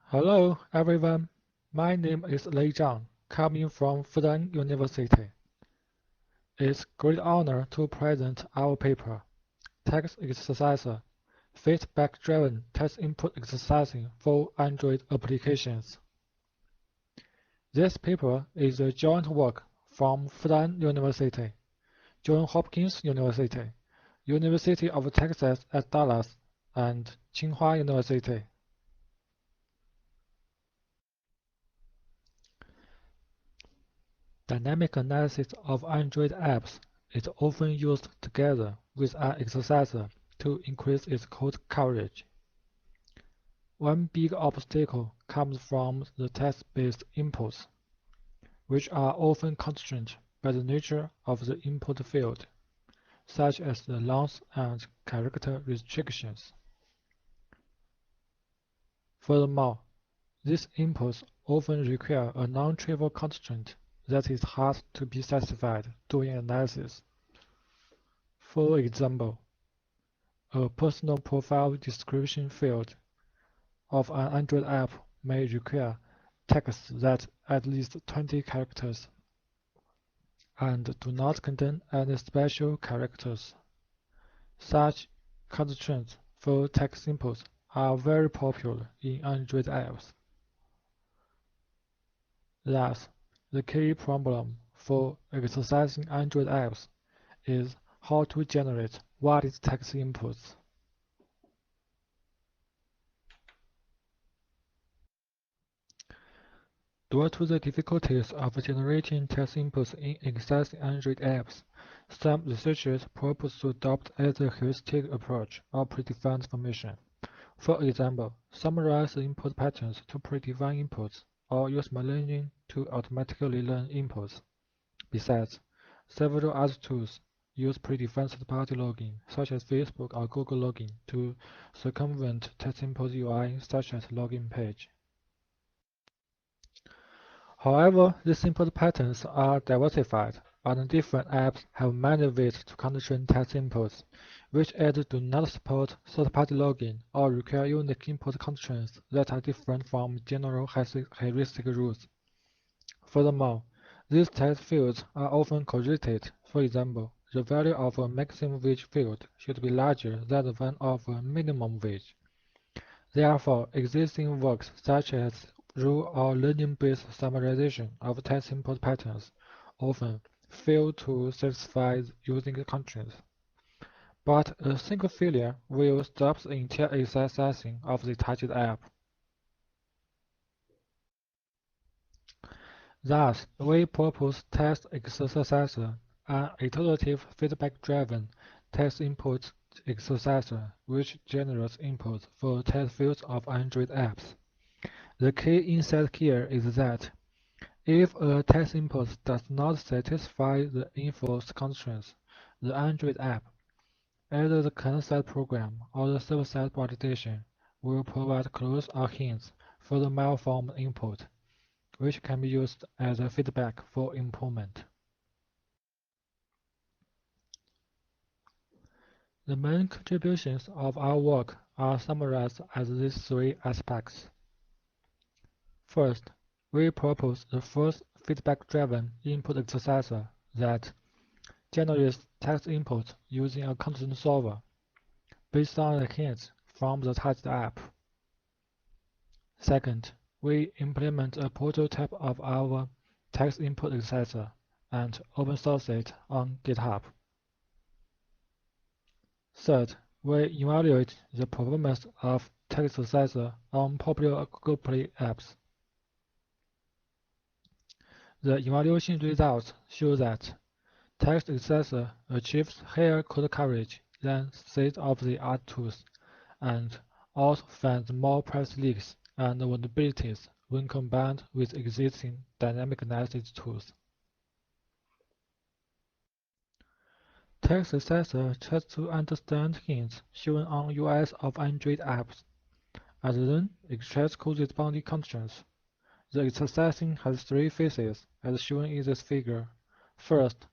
Hello, everyone. My name is Lei Zhang, coming from Fudan University. It's great honor to present our paper, TextExerciser, Feedback-Driven Text Input Exercising for Android Applications. This paper is a joint work from Fudan University, Johns Hopkins University, University of Texas at Dallas, and Tsinghua University. Dynamic analysis of Android apps is often used together with an exerciser to increase its code coverage. One big obstacle comes from the text-based inputs, which are often constrained by the nature of the input field, such as the length and character restrictions. Furthermore, these inputs often require a non-trivial constraint that is hard to be satisfied during analysis. For example, a personal profile description field of an Android app may require text that at least 20 characters and do not contain any special characters. Such constraints for text inputs are very popular in Android apps. Thus, the key problem for exercising Android apps is how to generate valid text inputs. Due to the difficulties of generating text inputs in existing Android apps, some researchers propose to adopt either a heuristic approach or predefined information. For example, summarize the input patterns to predefine inputs, or use machine learning to automatically learn inputs. Besides, several other tools use predefined third-party login, such as Facebook or Google login, to circumvent text input UI, such as login page. However, these input patterns are diversified, and different apps have many ways to constrain text inputs, which either do not support third-party login or require unique input constraints that are different from general heuristic rules. Furthermore, these text fields are often correlated. For example, the value of a maximum wage field should be larger than the one of a minimum wage. Therefore, existing works such as rule or learning-based summarization of text input patterns often fail to satisfy using constraints. But a single failure will stop the entire exercising of the target app. Thus, we propose TextExerciser, an iterative feedback-driven text input exerciser which generates inputs for text fields of Android apps. The key insight here is that if a text input does not satisfy the enforced constraints, the Android app, either the client-side program or the server-side validation, will provide clues or hints for the malformed input, which can be used as a feedback for improvement. The main contributions of our work are summarized as these three aspects. First, we propose the first feedback-driven input exerciser that generates text inputs using a constraint solver based on the hints from the target app. Second, we implement a prototype of our text input exerciser and open source it on GitHub. Third, we evaluate the performance of TextExerciser on popular Google Play apps. The evaluation results show that TextExerciser achieves higher code coverage than state-of-the-art tools and also finds more privacy leaks and vulnerabilities when combined with existing dynamic analysis tools. TextExerciser tries to understand hints shown on UIs of Android apps, and then extracts corresponding constraints. The exercising has three phases, as shown in this figure. First,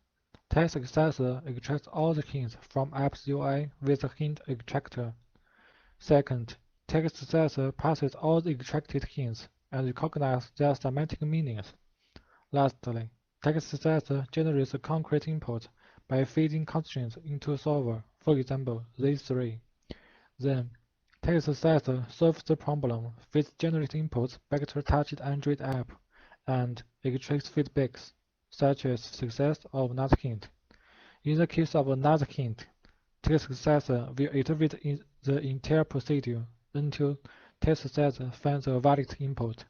TextExerciser extracts all the hints from app's UI with a hint extractor. Second, TextExerciser passes all the extracted hints and recognizes their semantic meanings. Lastly, TextExerciser generates a concrete input by feeding constraints into solver, for example, these three. Then, TextExerciser solves the problem, feeds generated inputs back to a touched Android app, and extracts feedbacks, such as success or not hint. In the case of a not hint, TextExerciser will iterate the entire procedure until TextExerciser finds a valid input.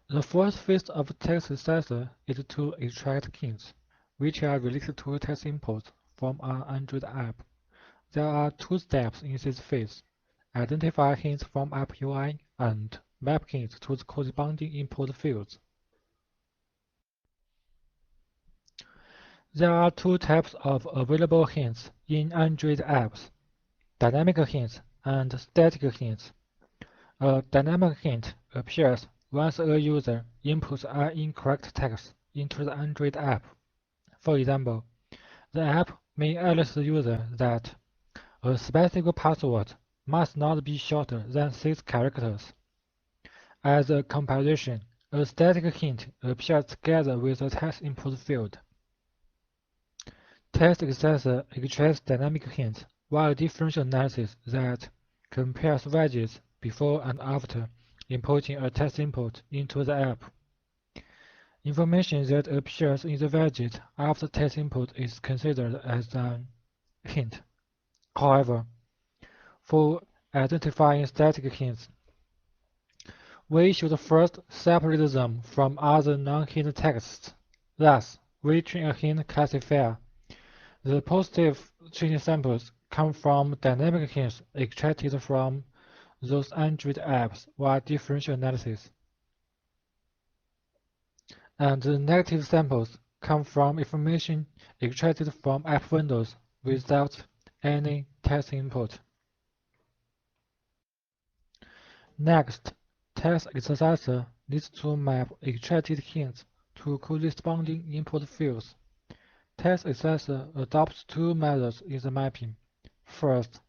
The fourth phase of TextExerciser is to extract hints, which are related to text inputs from an Android app. There are two steps in this phase: identify hints from app UI and map hints to the corresponding input fields. There are two types of available hints in Android apps: dynamic hints and static hints. A dynamic hint appears once a user inputs an incorrect text into the Android app. For example, the app may alert the user that a specific password must not be shorter than 6 characters. As a comparison, a static hint appears together with the text input field. TextExerciser extracts dynamic hints while differential analysis that compares wedges before and after inputting a text input into the app. Information that appears in the wedget after text input is considered as an hint. However, for identifying static hints, we should first separate them from other non-hint texts. Thus, we train a hint classifier. The positive training samples come from dynamic hints extracted from those Android apps via differential analysis. And the negative samples come from information extracted from app windows without any text input. Next, TextExerciser needs to map extracted hints to corresponding input fields. TextExerciser adopts two methods in the mapping. First,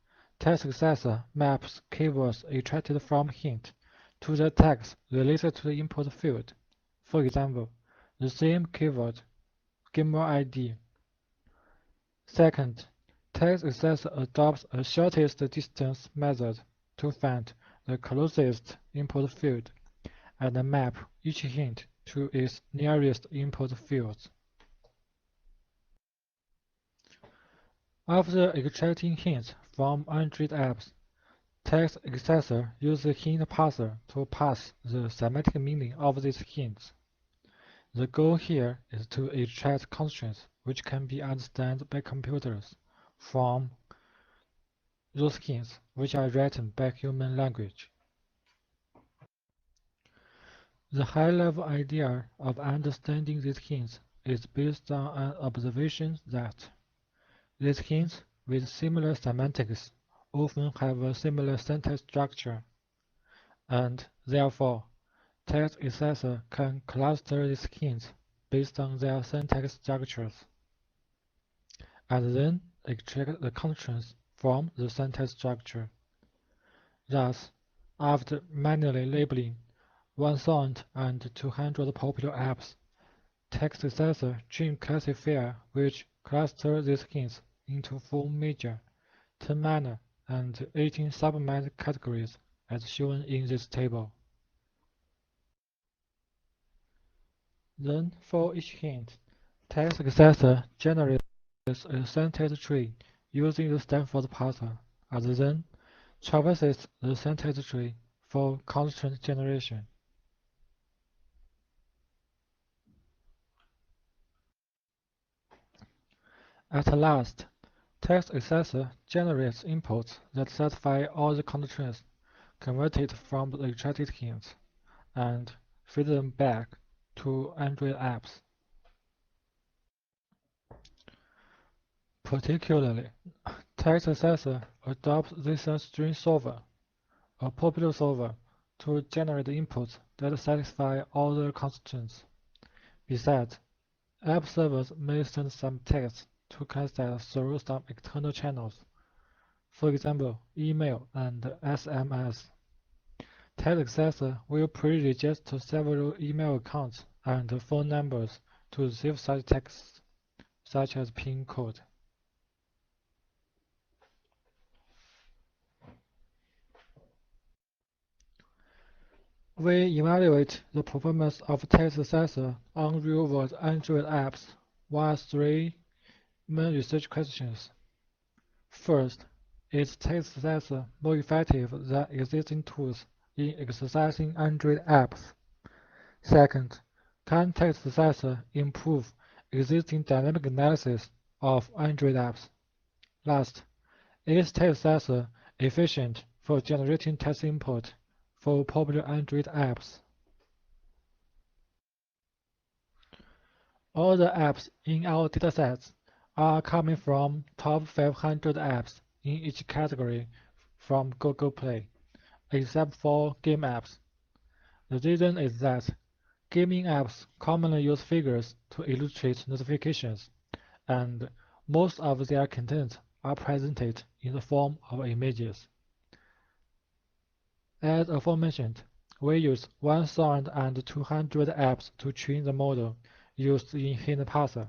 TextExerciser maps keywords extracted from hint to the text related to the input field. For example, the same keyword, gamer ID. Second, TextExerciser adopts a shortest distance method to find the closest input field and map each hint to its nearest input fields. After extracting hints from Android apps, TextExerciser uses hint parser to parse the semantic meaning of these hints. The goal here is to extract constraints which can be understood by computers from those hints which are written by human language. The high-level idea of understanding these hints is based on an observation that these hints with similar semantics often have a similar syntax structure, and therefore, TextExerciser can cluster these hints based on their syntax structures, and then extract the constraints from the syntax structure. Thus, after manually labeling 1,200 popular apps, TextExerciser trained classifier which cluster these hints into 4 major, 10 minor, and 18 sub-minor categories as shown in this table. Then, for each hint, TextExerciser generates a syntax tree using the Stanford parser, and then traverses the syntax tree for constraint generation. At last, TextExerciser generates inputs that satisfy all the constraints converted from the extracted hints and feed them back to Android apps. Particularly, TextExerciser adopts this string solver, a popular solver, to generate inputs that satisfy all the constraints. Besides, app servers may send some text to cancel through some external channels. for example, email and SMS. TextExerciser will pre-register several email accounts and phone numbers to receive such texts, such as PIN code. We evaluate the performance of TextExerciser on real-world Android apps via three main research questions. First, is TextExerciser more effective than existing tools in exercising Android apps? Second, can TextExerciser improve existing dynamic analysis of Android apps? Last, is TextExerciser efficient for generating text input for popular Android apps? All the apps in our datasets are coming from top 500 apps in each category from Google Play, except for game apps. The reason is that gaming apps commonly use figures to illustrate notifications, and most of their content are presented in the form of images. As aforementioned, we use 1,200 apps to train the model used in hint parser.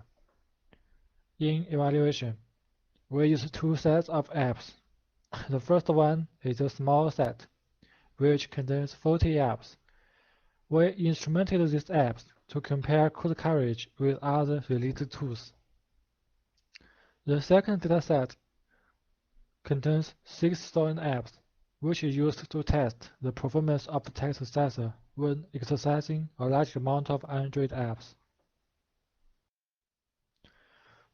In evaluation, we use two sets of apps. The first one is a small set, which contains 40 apps. We instrumented these apps to compare code coverage with other related tools. The second dataset contains 6,000 apps, which is used to test the performance of the TextExerciser when exercising a large amount of Android apps.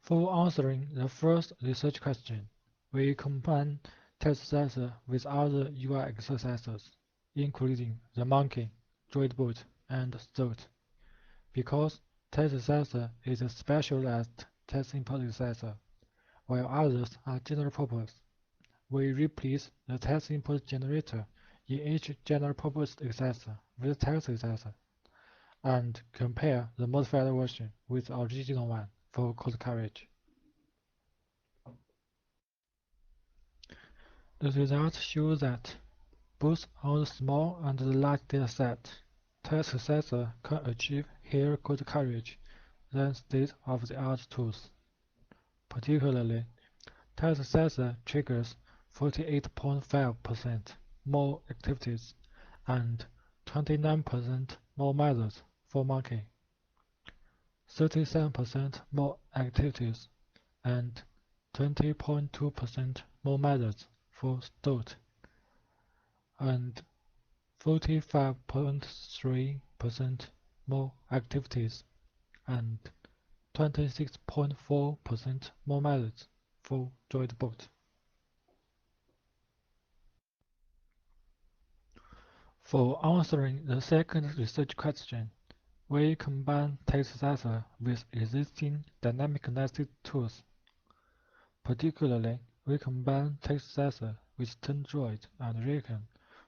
For answering the first research question, we combine TextExerciser with other UI exercisers, including the Monkey, Droidbot, and Stoat, because TextExerciser is a specialized text input exerciser, while others are general purpose. We replace the text input generator in each general purpose exerciser with TextExerciser, and compare the modified version with the original one for code coverage. The results show that both on the small and the large dataset, TextExerciser can achieve higher code coverage than state-of-the-art tools. Particularly, TextExerciser triggers 48.5% more activities and 29% more methods for Monkey, 37% more activities, and 20.2% more methods for Stoat, and 45.3% more activities, and 26.4% more methods for Droidbot. For answering the second research question, we combine TextExerciser with existing dynamic analysis tools. Particularly, we combine TextExerciser with Tendroid and Recon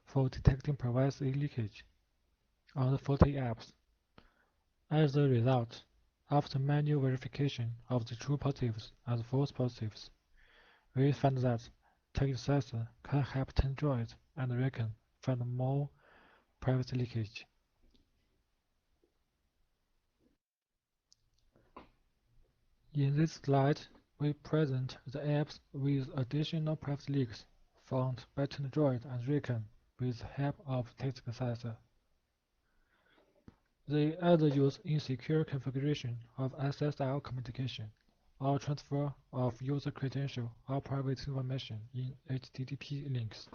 for detecting privacy leakage on the 40 apps. As a result, after manual verification of the true positives and false positives, we find that TextExerciser can help Tendroid and Recon find more privacy leakage. In this slide, we present the apps with additional privacy leaks found by Tendroid and Recon with the help of TextExerciser. They either use insecure configuration of SSL communication or transfer of user credential or private information in HTTP links.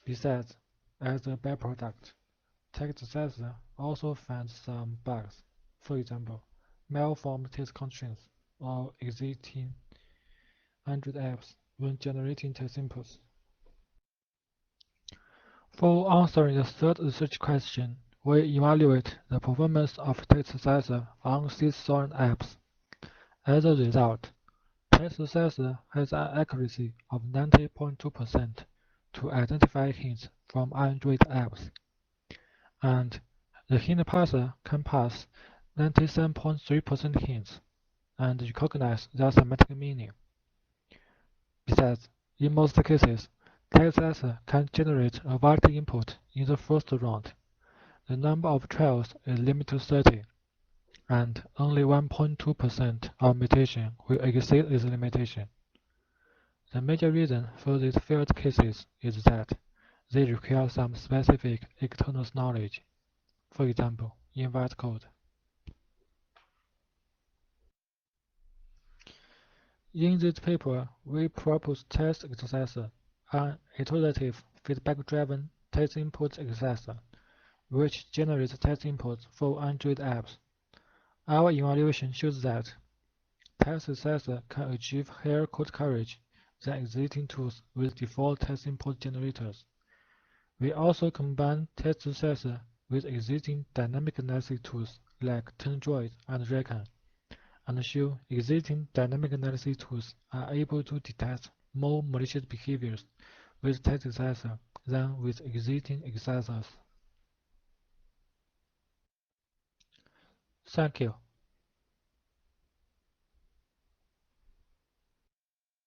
Besides, as a byproduct, TextExerciser also finds some bugs, for example, malformed text constraints or existing Android apps when generating text inputs. For answering the third research question, we evaluate the performance of TextExerciser on 6,000 apps. As a result, TextExerciser has an accuracy of 90.2% to identify hints from Android apps, and the hint parser can pass 97.3% hints and recognize their semantic meaning. is that, in most cases, TextExerciser can generate a valid input in the first round. The number of trials is limited to 30, and only 1.2% of mutation will exceed this limitation. The major reason for these failed cases is that they require some specific external knowledge, for example, invalid code. In this paper, we propose TextExerciser, an iterative, feedback-driven text input exerciser, which generates text inputs for Android apps. Our evaluation shows that TextExerciser can achieve higher code coverage than existing tools with default text input generators. We also combine TextExerciser with existing dynamic analysis tools like TurnDroid and Recon, and show existing dynamic analysis tools are able to detect more malicious behaviors with TextExerciser than with existing exercisers. Thank you.